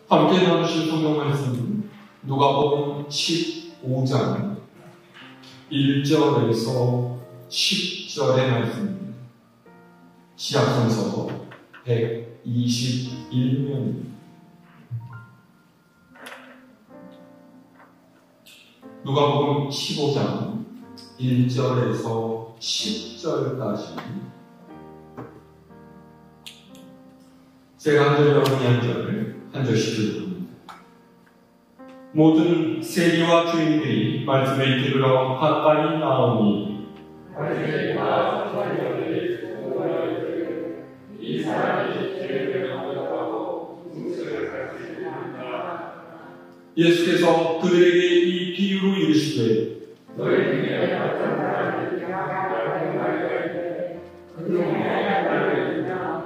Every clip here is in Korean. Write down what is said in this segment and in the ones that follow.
함께 나누실 성경 말씀 누가복음 15장 1절에서 10절의 말씀입니다. 시약성서 121면 누가복음 15장 1절에서 10절까지 제가 한 절, 여러분이 한 절씩 읽어봅니다. 모든 세리와 주인들이 말씀을 들으러 가까이 나오니 이 사람이 죄를 감독하고 mus을 할 수 있는다. 예수께서 그들에게 이 비유로 이르시되 너희 중에 어떤 사람이 나를 말하되 그중에 나를 믿나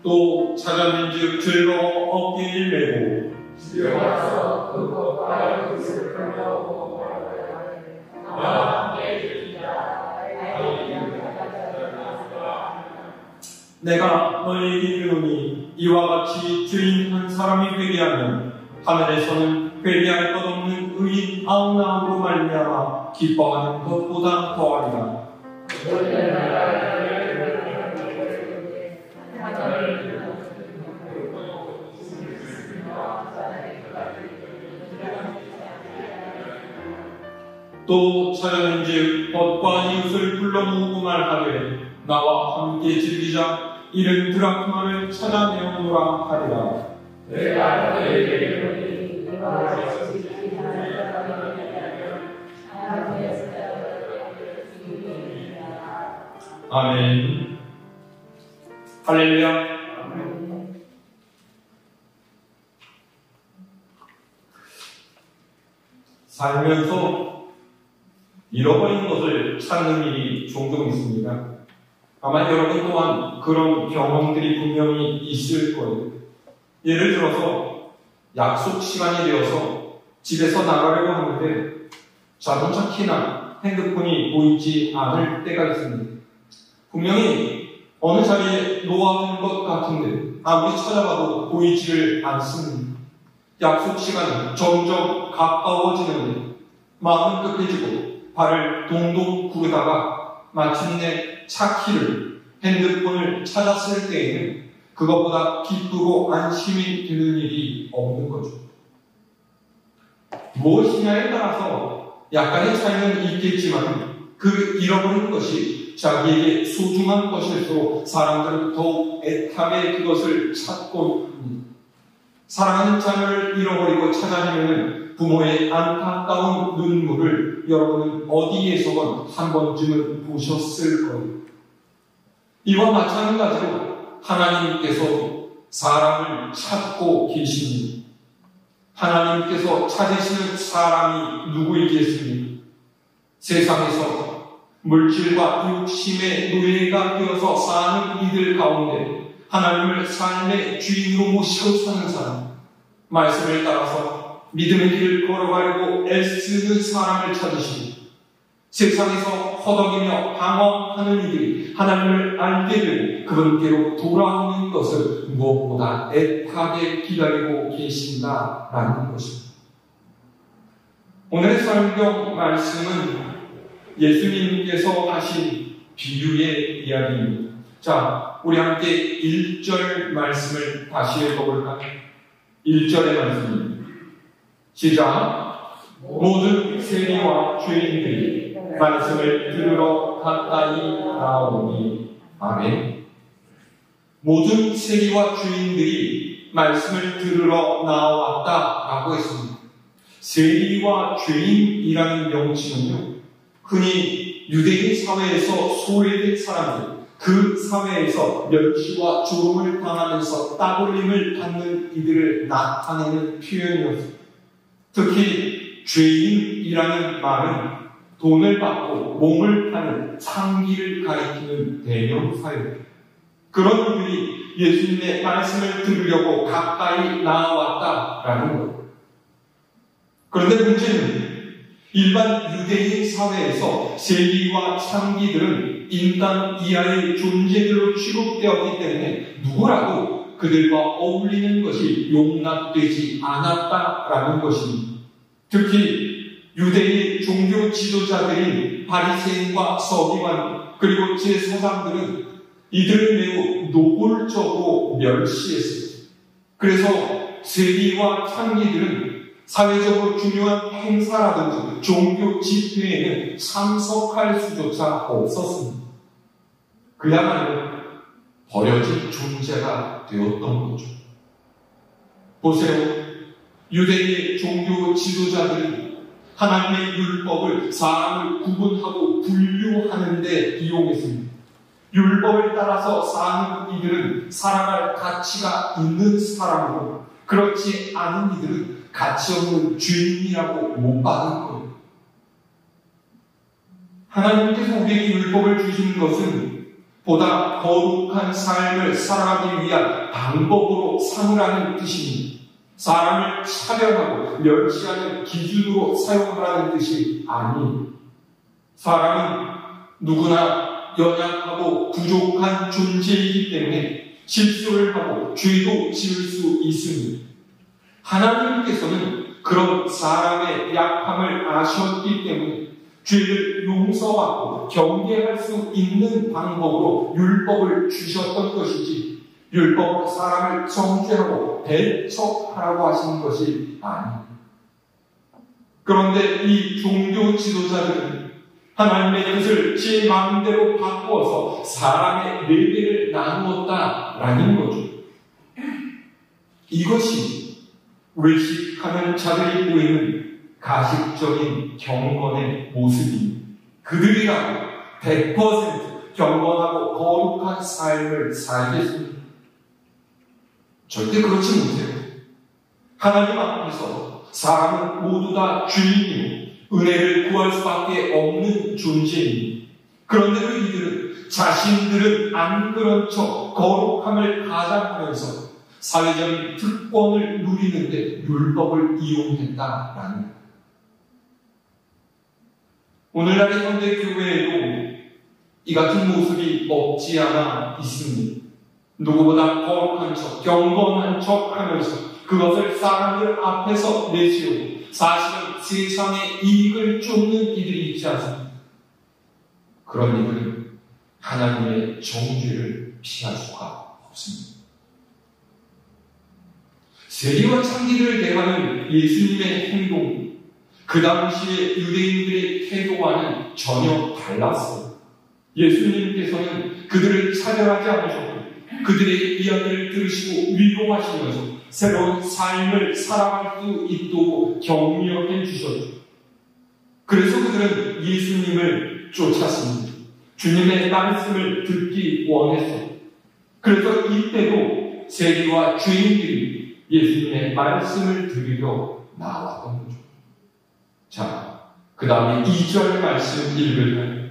또 찾았는즉 즐거워 어깨를 메고 집에 와서 그것과 그것을 끌어오고 나와 함께 즐기자. 내가 너희에게 이르노니 이와 같이 주인 한 사람이 회개하면 하늘에서는 회개할 것 없는 의인 99으로 말미암아 기뻐하는 것보다 더하리라. 또 찾았는즉 벗과 이웃을 불러 모으고 말하되 나와 함께 즐기자. 이른 드라크마를 찾아내오노라 하리라. 내가 너희에게 이르노니 이와 같이 지키는 사람이 아멘. 할렐루야. 살면서 잃어버린 것을 찾는 일이 종종 있습니다. 아마 여러분 또한 그런 경험들이 분명히 있을 거예요. 예를 들어서 약속 시간이 되어서 집에서 나가려고 하는데 자동차 키나 핸드폰이 보이지 않을 때가 있습니다. 분명히 어느 자리에 놓아둔 것 같은데 아무리 찾아봐도 보이지를 않습니다. 약속 시간이 점점 가까워지는데 마음은 급해지고 발을 동동 구르다가 마침내 차 키를, 핸드폰을 찾았을 때에는 그것보다 기쁘고 안심이 드는 일이 없는 거죠. 무엇이냐에 따라서 약간의 차이는 있겠지만 그 잃어버린 것이 자기에게 소중한 것일수록 사람들은 더욱 애타게 그것을 찾고 합니다. 사랑하는 자녀를 잃어버리고 찾아내면 부모의 안타까운 눈물을 여러분은 어디에서건 한 번쯤은 보셨을 거예요. 이와 마찬가지로 하나님께서 사람을 찾고 계십니다. 하나님께서 찾으시는 사람이 누구이겠습니까? 세상에서 물질과 욕심의 노예가 되어서 사는 이들 가운데 하나님을 삶의 주인으로 모시고 사는 사람, 말씀을 따라서 믿음의 길을 걸어가려고 애쓰는 사람을 찾으시고 세상에서 허덕이며 방황하는 이들이 하나님을 알게 되고 그분께로 돌아오는 것을 무엇보다 애타게 기다리고 계신다라는 것입니다. 오늘의 성경 말씀은 예수님께서 하신 비유의 이야기입니다. 자, 우리 함께 1절 말씀을 다시 읽어볼까요? 1절의 말씀입니다. 시작. 모든 세리와 죄인들이 말씀을 들으러 가까이 나오니 아멘. 모든 세리와 죄인들이 말씀을 들으러 나왔다라고 했습니다. 세리와 죄인이라는 명칭은요, 흔히 유대인 사회에서 소외된 사람들, 그 사회에서 멸시와 조롱을 당하면서 따돌림을 받는 이들을 나타내는 표현이었습니다. 특히 죄인이라는 말은 돈을 받고 몸을 파는 창기를 가리키는 대명사입니다. 그런 이들이 예수님의 말씀을 들으려고 가까이 나왔다라는 것. 그런데 문제는 일반 유대인 사회에서 세리와 창기들은 인간 이하의 존재들로 취급되었기 때문에 누구라도 그들과 어울리는 것이 용납되지 않았다라는 것입니다. 특히 유대인 종교 지도자들인 바리새인과 서기관 그리고 제사장들은 이들을 매우 노골적으로 멸시했습니다. 그래서 세리와 창기들은 사회적으로 중요한 행사라든지 종교 집회에는 참석할 수조차 없었습니다. 그야말로 버려진 존재가 되었던 거죠. 보세요. 유대인의 종교 지도자들이 하나님의 율법을 사람을 구분하고 분류하는 데 이용했습니다. 율법을 따라서 사는 이들은 살아갈 가치가 있는 사람이고 그렇지 않은 이들은 가치 없는 죄인이라고 못 받은 거예요. 하나님께서 우리에게 율법을 주신 것은 보다 거룩한 삶을 살아가기 위한 방법으로 삼으라는 뜻입니다. 사람을 차별하고 멸시하는 기준으로 사용하라는 뜻이 아니에요. 사람은 누구나 연약하고 부족한 존재이기 때문에 실수를 하고 죄도 지을 수 있습니다. 하나님께서는 그런 사람의 약함을 아셨기 때문에 죄를 용서하고 경계할 수 있는 방법으로 율법을 주셨던 것이지 율법으로 사람을 정죄하고 배척하라고 하신 것이 아닙니다. 그런데 이 종교 지도자들은 하나님의 뜻을 제 마음대로 바꾸어서 사람의 레벨을 나누었다라는 거죠. 이것이 외식하는 자들이 보이는 가식적인 경건의 모습입니다. 그들이라고 100% 경건하고 거룩한 삶을 살겠습니다. 절대 그렇지 못해요. 하나님 앞에서 사람은 모두 다 죄인이고 은혜를 구할 수밖에 없는 존재입니다. 그런데도 이들은 자신들은 안 그런 척 거룩함을 가장하면서 사회적인 특권을 누리는데 율법을 이용했다라는 거예요. 오늘날의 현대교회에도 이 같은 모습이 없지 않아 있습니다. 누구보다 거룩한 척, 경건한 척 하면서 그것을 사람들 앞에서 내세우고 사실은 세상의 이익을 쫓는 이들이 있지 않습니까? 그런 이들은 하나님의 정죄를 피할 수가 없습니다. 세리와 창기들을 대하는 예수님의 행동, 그 당시의 유대인들의 태도와는 전혀 달랐어요. 예수님께서는 그들을 차별하지 않으셨고 그들의 이야기를 들으시고 위로하시면서 새로운 삶을 살아갈 수 있도록 격려해 주셨죠. 그래서 그들은 예수님을 쫓았습니다. 주님의 말씀을 듣기 원했어요. 그래서 이때도 세리와 죄인들이 예수님의 말씀을 들으려 나왔던 거죠. 자, 그 다음에 2절 말씀 읽을까요?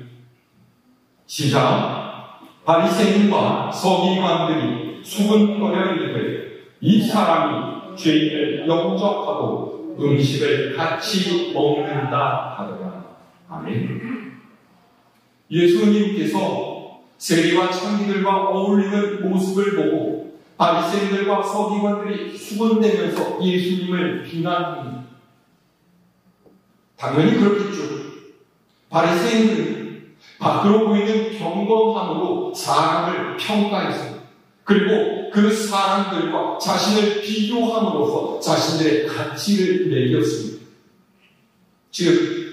시작. 바리새인과 서기관들이 수군거려 이르되 이 사람이 죄인을 영접하고 음식을 같이 먹는다 하더라. 아멘. 예수님께서 세리와 창기들과 어울리는 모습을 보고 바리새인들과 서기관들이 수군대면서 예수님을 비난합니다. 당연히 그렇겠죠. 바리새인들은 밖으로 보이는 경건함으로 사람을 평가했습니다. 그리고 그 사람들과 자신을 비교함으로써 자신들의 가치를 매겼습니다. 즉,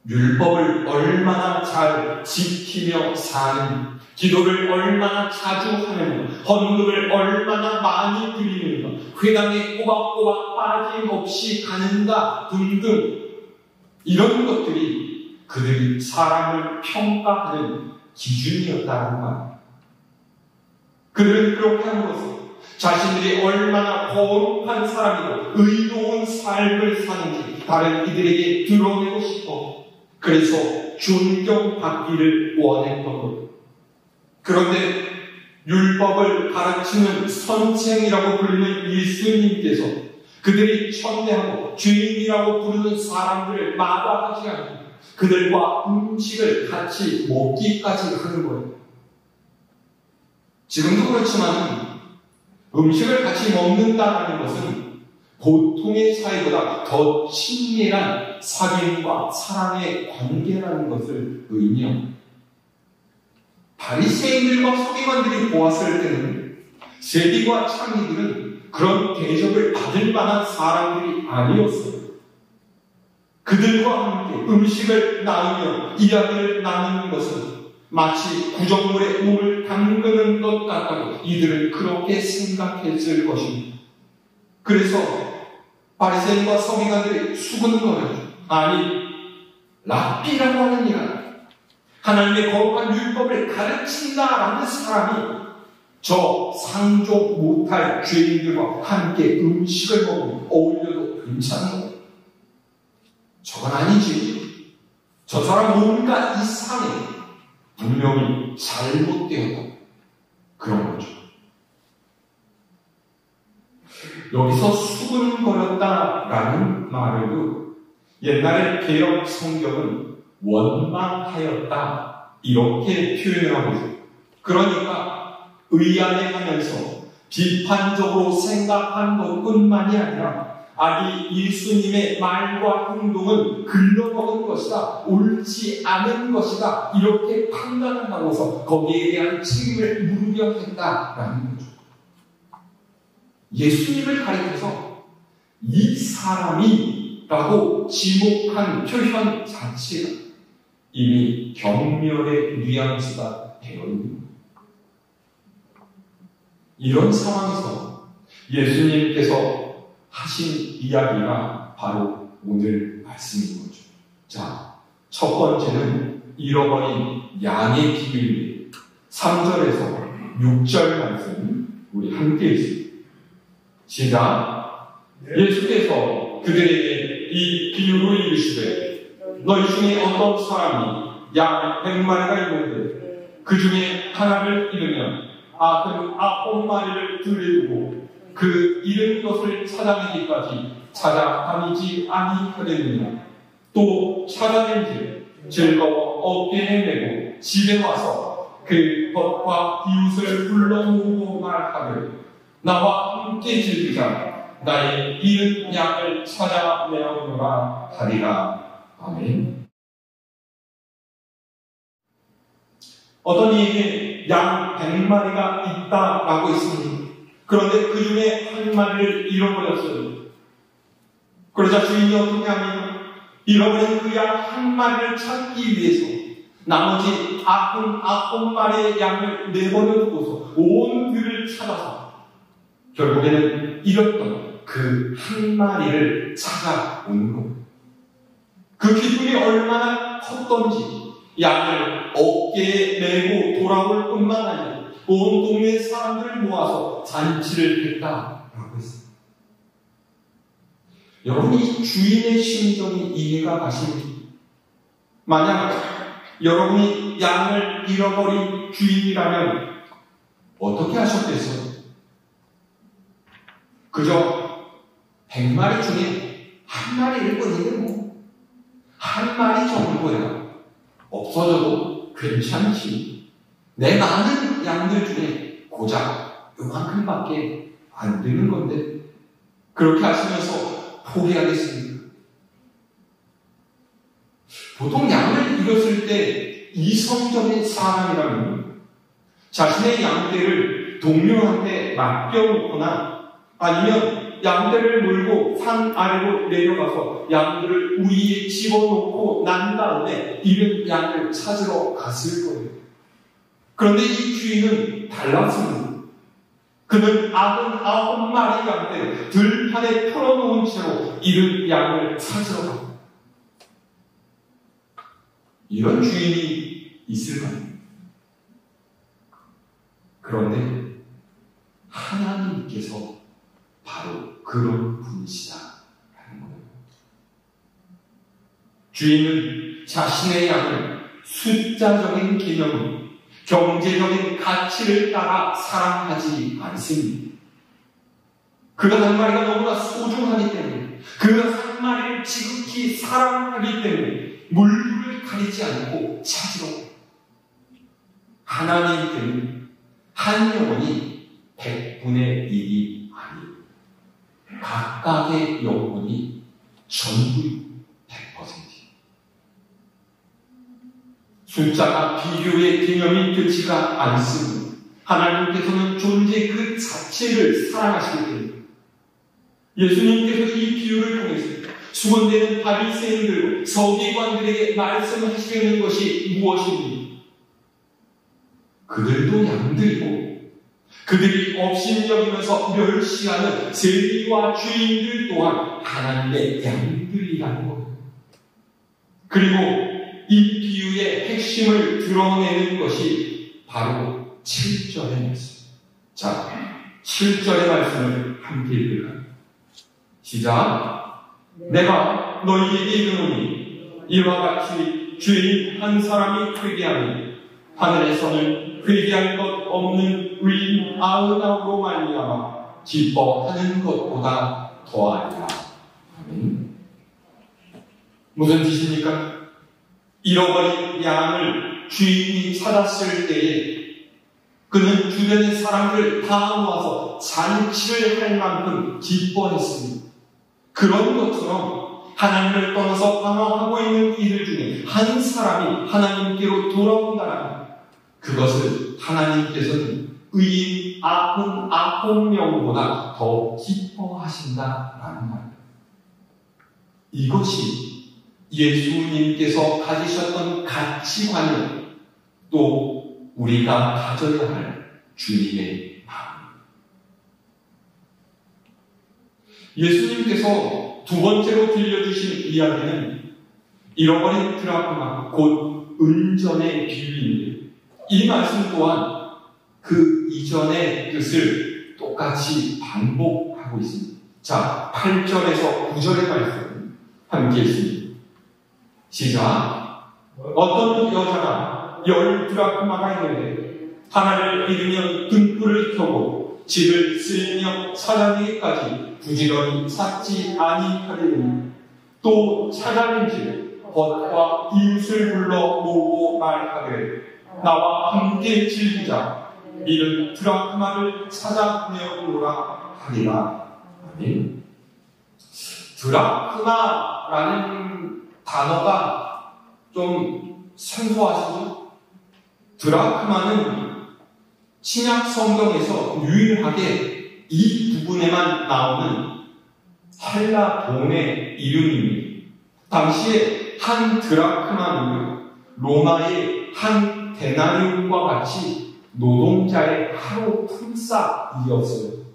율법을 얼마나 잘 지키며 사는, 기도를 얼마나 자주 하느냐, 헌금을 얼마나 많이 드리는가, 회당에 꼬박꼬박 빠짐없이 가는가 등등 이런 것들이 그들이 사람을 평가하는 기준이었다는 말입니다. 그들은 그렇게 함으로써 자신들이 얼마나 거룩한 사람이고 의로운 삶을 사는지 다른 이들에게 드러내고 싶어 그래서 존경받기를 원했던 것. 그런데 율법을 가르치는 선생이라고 불리는 예수님께서 그들이 천대하고 죄인이라고 부르는 사람들을 마다하지 않고 그들과 음식을 같이 먹기까지 하는 거예요. 지금도 그렇지만 음식을 같이 먹는다는 것은 보통의 사이보다 더 친밀한 사귐과 사랑의 관계라는 것을 의미합니다. 바리새인들과 서기관들이 보았을 때는 세리와 창리들은 그런 대접을 받을 만한 사람들이 아니었어요. 그들과 함께 음식을 나누며 이야기를 나누는 것은 마치 구정물에 몸을 담그는 것 같다고 이들은 그렇게 생각했을 것입니다. 그래서 바리새인과 서기관들이 수군거려요. 아니, 랍비라고 하는 이란 하나님의 거룩한 율법을 가르친다라는 사람이 저 상종 못할 죄인들과 함께 음식을 먹으면 어울려도 괜찮은 거예요. 저건 아니지. 저 사람 뭔가 이상해. 분명히 잘못되었다. 그런 거죠. 여기서 수군거렸다라는 말을도 옛날에 개역 성경은 원망하였다 이렇게 표현을 하고 있어요. 그러니까 의아해하면서 비판적으로 생각한 것뿐만이 아니라 아니 예수님의 말과 행동은 글러먹은 것이다, 옳지 않은 것이다 이렇게 판단을 하고서 거기에 대한 책임을 물으려 했다라는 거죠. 예수님을 가리켜서 이 사람이라고 지목한 표현 자체가 이미 경멸의 뉘앙스가 되어 있는 겁니다. 이런 상황에서 예수님께서 하신 이야기가 바로 오늘 말씀인 거죠. 자, 첫 번째는 잃어버린 양의 비유입니다. 3절에서 6절 말씀 우리 함께 있습니다. 시작. 예수께서 그들에게 이 비유로 이르시되 너희 중에 어떤 사람이 양 100마리가 있는데 그 중에 하나를 잃으면 그 9마리를 들여두고 그 잃은 것을 찾아내기까지 찾아다니지 아니하겠느냐. 또 찾아낸지 즐거워 어깨에 메고 집에 와서 그 벗과 이웃을 불러 모으고 말하되 나와 함께 즐기자. 나의 잃은 양을 찾아내오노라 하리라. 아멘. 어떤 이에게 양 100마리가 있다라고 했습니다. 그런데 그 중에 한 마리를 잃어버렸어요. 그러자 주인이 어떻게 하면 잃어버린 그 양 한 마리를 찾기 위해서 나머지 99마리의 양을 내버려 두고서 온 들을 찾아서 결국에는 잃었던 그 한 마리를 찾아오는 겁니다. 그 기쁨이 얼마나 컸던지 양을 어깨에 메고 돌아올 뿐만 아니라 온 동네 사람들을 모아서 잔치를 했다라고 했습니다. 여러분, 이 주인의 심정이 이해가 가십니까? 만약 여러분이 양을 잃어버린 주인이라면 어떻게 하셨겠어요? 그저 100마리 중에 한 마리일 뿐인데 뭐 한 마리 정도야 없어져도 괜찮지. 내 많은 양들 중에 고작 요만큼밖에 안 되는 건데 그렇게 하시면서 포기하겠습니까? 보통 양을 잃었을 때 이성적인 사람이라면 자신의 양떼를 동료한테 맡겨놓거나 아니면 양떼를 몰고 산 아래로 내려가서 양들을 우리에 집어넣고 난 다음에 잃은 양을 찾으러 갔을 거예요. 그런데 이 주인은 달랐습니다. 그는 99마리 양떼를 들판에 풀어놓은 채로 잃은 양을 찾으러 갑니다. 이런 주인이 있을까요? 그런데 하나님께서 바로 그런 분이시다라는 거예요. 주인은 자신의 양을 숫자적인 개념, 경제적인 가치를 따라 사랑하지 않습니다. 그 한 마리가 너무나 소중하기 때문에, 그 한 마리를 지극히 사랑하기 때문에 물불을 가리지 않고 찾으러 하나님 때문에 한 영혼이 100분의 1이 아니에요. 각각의 영혼이 전부 100%예요. 숫자가 비교의 개념이 되지가 않습니다. 하나님께서는 존재 그 자체를 사랑하시기 때문에 예수님께서 이 비유를 통해서 수건되는 바리새인들과 서기관들에게 말씀하시려는 것이 무엇입니까? 그들도 양들이고 그들이 업신 여기면서 멸시하는 세리와 주인들 또한 하나님의 양들이라는 거예요. 그리고 이 비유의 핵심을 드러내는 것이 바로 7절의 말씀. 자, 7절의 말씀을 함께 읽을까요? 시작. 내가 너희에게 이르노니 이와 같이 죄인 한 사람이 회개하니 하늘에서는 회개할 것 없는 의인 99로 말미암아 기뻐하는 것보다 더하리라. 아멘. 무슨 뜻입니까? 잃어버린 양을 주인이 찾았을 때에 그는 주변의 사람들 다 모아서 잔치를 할 만큼 기뻐했습니다. 그런 것처럼 하나님을 떠나서 방황하고 있는 이들 중에 한 사람이 하나님께로 돌아온다면 그것을 하나님께서는 의인 99명보다 더 기뻐하신다라는 말입니다. 이것이 예수님께서 가지셨던 가치관이요, 또 우리가 가져야 할 주님의 마음입니다. 예수님께서 두 번째로 들려주신 이야기는 잃어버린 드라크마, 곧 은전의 비유입니다. 이 말씀 또한 그 이전의 뜻을 똑같이 반복하고 있습니다. 자, 8절에서 9절의 말씀 함께 읽습니다. 시작. 어떤 여자가 10 드라크마가 있는데 하나를 잃으면 등불을 켜고 집을 쓸며 찾아내기까지 부지런히 찾지 아니하리니 또 찾아낸지 벗과 이웃을 불러 모으고 말하되 나와 함께 즐기자. 이는 드라크마를 찾아내오라 하리라. 아멘. 드라크마라는 단어가 좀 생소하시죠? 드라크마는 신약 성경에서 유일하게 이 부분에만 나오는 헬라 돈의 이름입니다. 당시에 한 드라크마는 로마의 한 데나리움과 같이 노동자의 하루 품삯이었어요.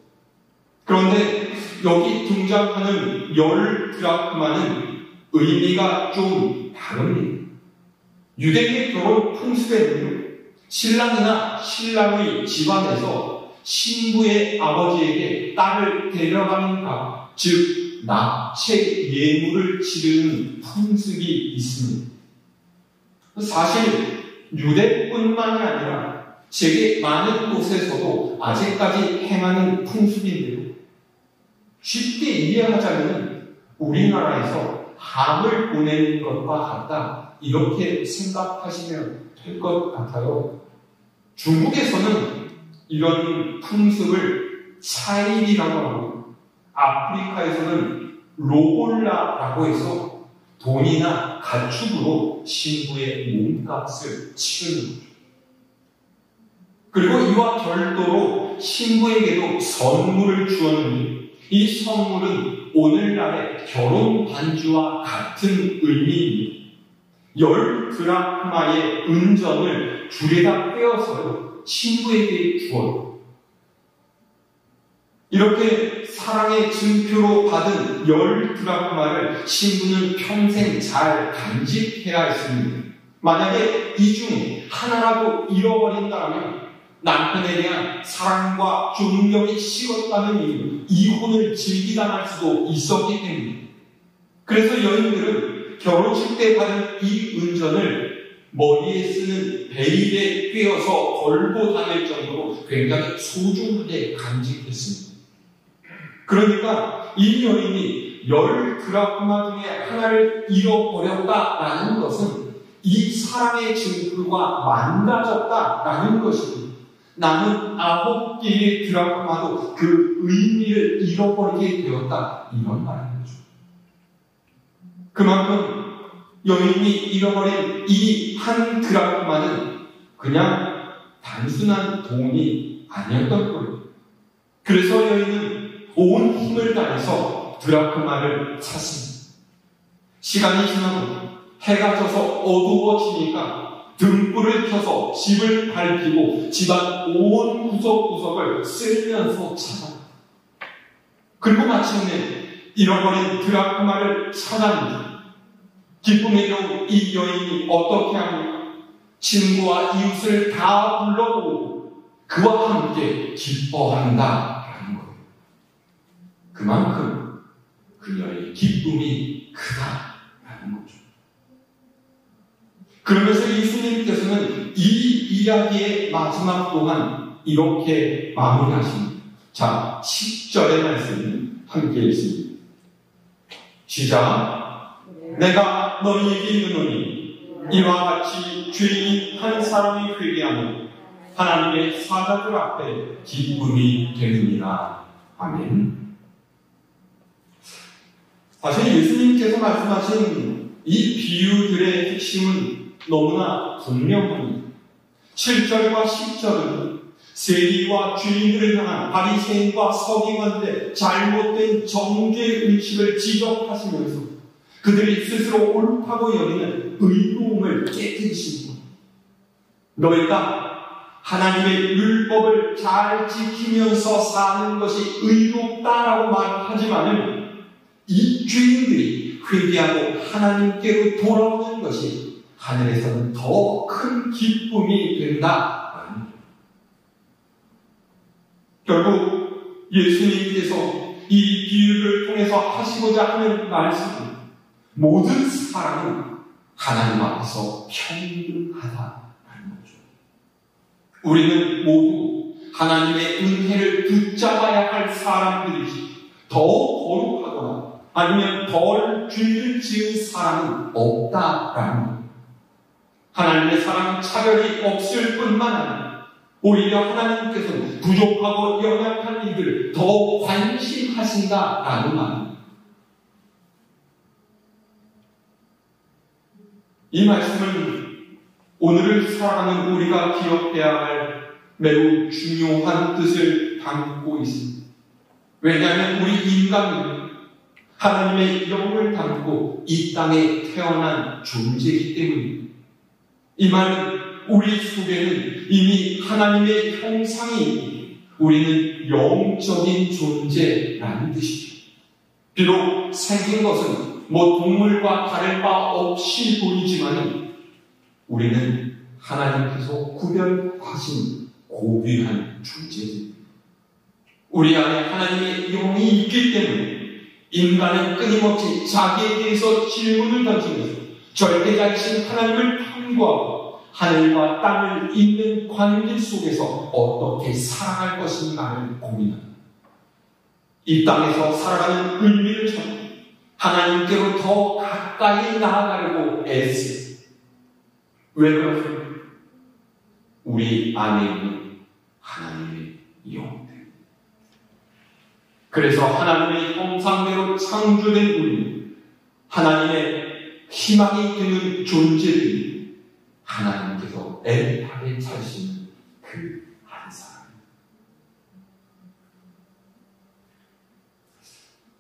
그런데 여기 등장하는 10 드라크마는 의미가 좀 다릅니다. 유대계 결혼 풍습에는 신랑이나 신랑의 집안에서 신부의 아버지에게 딸을 데려가는가, 즉 납치 예물을 치르는 풍습이 있습니다. 사실 유대뿐만이 아니라 세계 많은 곳에서도 아직까지 행하는 풍습인데요. 쉽게 이해하자면 우리나라에서 함을 보내는 것과 같다, 이렇게 생각하시면 될 것 같아요. 중국에서는 이런 풍습을 차일이라고 하고, 아프리카에서는 로골라라고 해서 돈이나 가축으로 신부의 몸값을 치르는 거죠. 그리고 이와 별도로 신부에게도 선물을 주었는데, 이 선물은 오늘날의 결혼 반지와 같은 의미입니다. 10 드라크마의 은전을 줄에다 빼어서 신부에게 주어요. 이렇게 사랑의 증표로 받은 10 드라크마를 신부는 평생 잘 간직해야 했습니다. 만약에 이 중에 하나라도 잃어버린다면 남편에 대한 사랑과 존경이 식었다는 이유로 이혼을 즐기당할 수도 있었기 때문에, 그래서 여인들은 결혼식 때 받은 이 은전을 머리에 쓰는 베일에 꿰어서 걸고 다닐 정도로 굉장히 소중하게 간직했습니다. 그러니까 이 여인이 10드라크마 중에 하나를 잃어버렸다라는 것은 이 사람의 증거가 망가졌다라는 것이고, 나는 9개의 드라크마도 그 의미를 잃어버리게 되었다, 이런 말인 거죠. 그만큼 여인이 잃어버린 이 한 드라크마는 그냥 단순한 돈이 아니었던 거예요. 그래서 여인은 온 힘을 다해서 드라크마를 찾습니다. 시간이 지나고 해가 져서 어두워지니까 등불을 켜서 집을 밝히고 집안 온 구석구석을 쓸면서 찾아요. 그리고 마침내 잃어버린 드라크마를 찾았는데, 기쁨의 경우 이 여인이 어떻게 합니까? 친구와 이웃을 다 불러오고 그와 함께 기뻐한다라는 거예요. 그만큼 그녀의 기쁨이 크다라는 거죠. 그러면서 예수님께서는 이 이야기의 마지막 동안 이렇게 마무리하십니다. 자, 10절의 말씀 함께 읽습니다. 시작. 내가 너희에게 이르노니 이와 같이 죄인 한 사람이 회개하면 하나님의 사자들 앞에 기쁨이 되느니라. 아멘. 사실 예수님께서 말씀하신 이 비유들의 핵심은 너무나 분명합니다. 7절과 10절은 세리와 죄인들을 향한 바리새인과 서기관들의 잘못된 정죄의식을 지적하시면서 그들이 스스로 옳다고 여기는 의로움을 깨뜨리십니다. 너희가 하나님의 율법을 잘 지키면서 사는 것이 의롭다라고 말하지만은 이 죄인들이 회개하고 하나님께로 돌아오는 것이 하늘에서는 더 큰 기쁨이 된다. 결국 예수님께서 이 비유를 통해서 하시고자 하는 말씀은 모든 사람은 하나님 앞에서 평등하다라는 거죠. 우리는 모두 하나님의 은혜를 붙잡아야 할 사람들이지, 더 거룩하거나 아니면 덜 죄를 지은 사람은 없다라는 거예요. 하나님의 사랑 차별이 없을 뿐만 아니라 오히려 하나님께서는 부족하고 연약한 이들을 더 관심하신다라는 말입니다. 이 말씀은 오늘을 살아가는 우리가 기억해야 할 매우 중요한 뜻을 담고 있습니다. 왜냐하면 우리 인간은 하나님의 영을 담고 이 땅에 태어난 존재이기 때문입니다. 이 말은 우리 속에는 이미 하나님의 형상이 있고 우리는 영적인 존재라는 뜻이죠. 비록 생긴 것은 동물과 다를 바 없이 보이지만 우리는 하나님께서 구별하신 고귀한 존재입니다. 우리 안에 하나님의 영이 있기 때문에 인간은 끊임없이 자기에 대해서 질문을 던지면서 절대자이신 하나님을 탐구하고 하늘과 땅을 잇는 관계 속에서 어떻게 살아갈 것인가를 고민합니다. 이 땅에서 살아가는 의미를 찾고 하나님께로 더 가까이 나아가려고 애쓰세요. 왜 그러세요? 우리 안에 있는 하나님의 영. 그래서 하나님의 형상대로 창조된 우리는 하나님의 희망이 되는 존재들이 하나님께서 애타게 찾으시는 그 한 사람.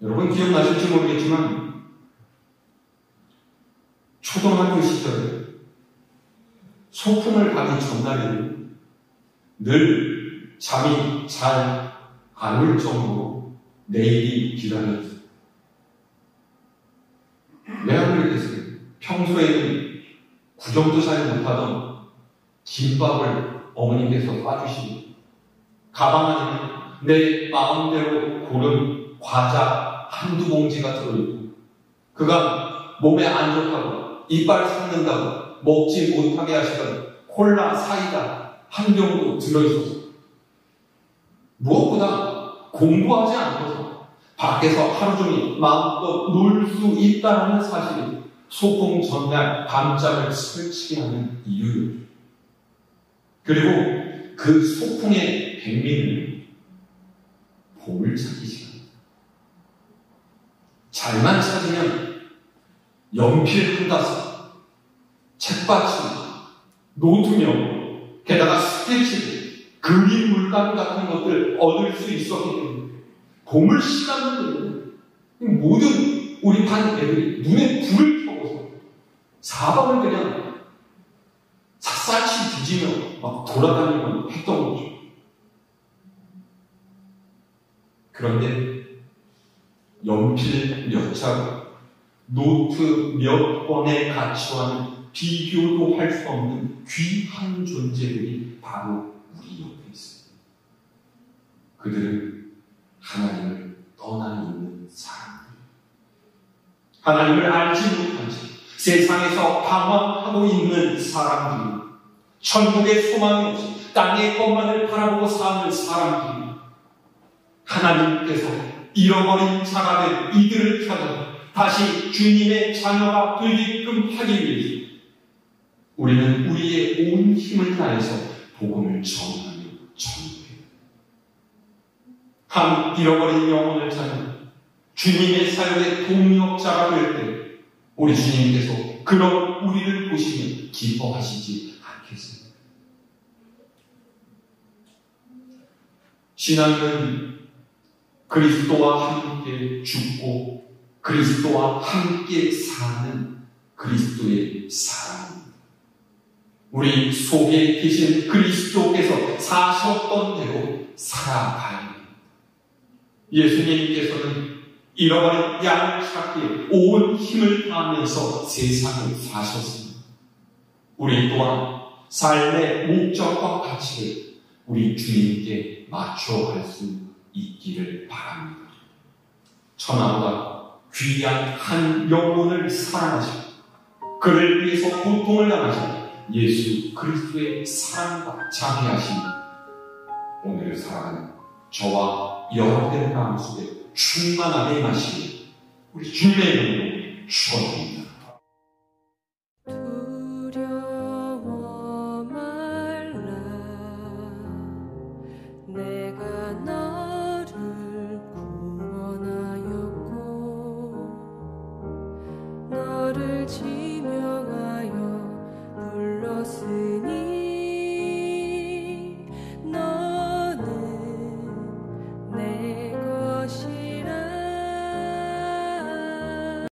여러분 기억나실지 모르겠지만 초등학교 시절에 소풍을 가기 전날에는 늘 잠이 잘 안 올 정도로 내일이 기다렸어요. 왜 안 그랬겠어요? 평소에는 구경도 잘 못하던 김밥을 어머님께서 싸주시고 가방 안에는 내 마음대로 고른 과자 한두 봉지가 들어있고 그가 몸에 안 좋다고 이빨 삭는다고 먹지 못하게 하시던 콜라 사이다 한 병도 들어있었어요. 무엇보다 공부하지 않고서 밖에서 하루 종일 마음껏 놀 수 있다는 사실이 소풍 전날 밤잠을 설치게 하는 이유요. 그리고 그 소풍의 백미는 보물찾기 시간입니다. 잘만 찾으면 연필 한 다섯, 책받침, 노트명, 게다가 스케치북, 그림 물감 같은 것들 얻을 수 있었기 때문에 보물 시간들은 모든 우리 반 애들이 눈에 불을 켜고서 사방을 그냥 샅샅이 뒤지며 막 돌아다니고 했던 거죠. 그런데 연필 몇 자루, 노트 몇 권의 가치와는 비교도 할 수 없는 귀한 존재들이 바로 우리 옆에 있습니다. 그들은 하나님을 떠나 있는 사람들, 하나님을 알지 못한 채 세상에서 방황하고 있는 사람들이, 천국의 소망이 없이 땅의 것만을 바라보고 사는 사람들이, 하나님께서 잃어버린 자가 된 이들을 찾아 다시 주님의 자녀가 되게끔 하기 위해서 우리는 우리의 온 힘을 다해서 복음을 전하며 전해요. 한 잃어버린 영혼을 찾는 주님의 사역의 동역자가 될 때 우리 주님께서 그런 우리를 보시며 기뻐하시지 않겠습니까? 신앙은 그리스도와 함께 죽고 그리스도와 함께 사는 그리스도의 사랑입니다. 우리 속에 계신 그리스도께서 사셨던 대로 살아가야 합니다. 예수님께서는 잃어버린 양을 찾기에 온 힘을 다하면서 세상을 사셨습니다. 우리 또한 삶의 목적과 가치를 우리 주님께 맞춰갈 수 있기를 바랍니다. 천하보다 귀한 한 영혼을 사랑하시고 그를 위해서 고통을 당하신 예수 그리스도의 사랑과 자비하심, 오늘을 살아가는 저와 여러분의 마음 속에 충만하게 임하시길 우리 주님의 이름으로 축원드립니다. 두려워 말라, 내가 너를 구원하였고 너를 지명하여 불렀으니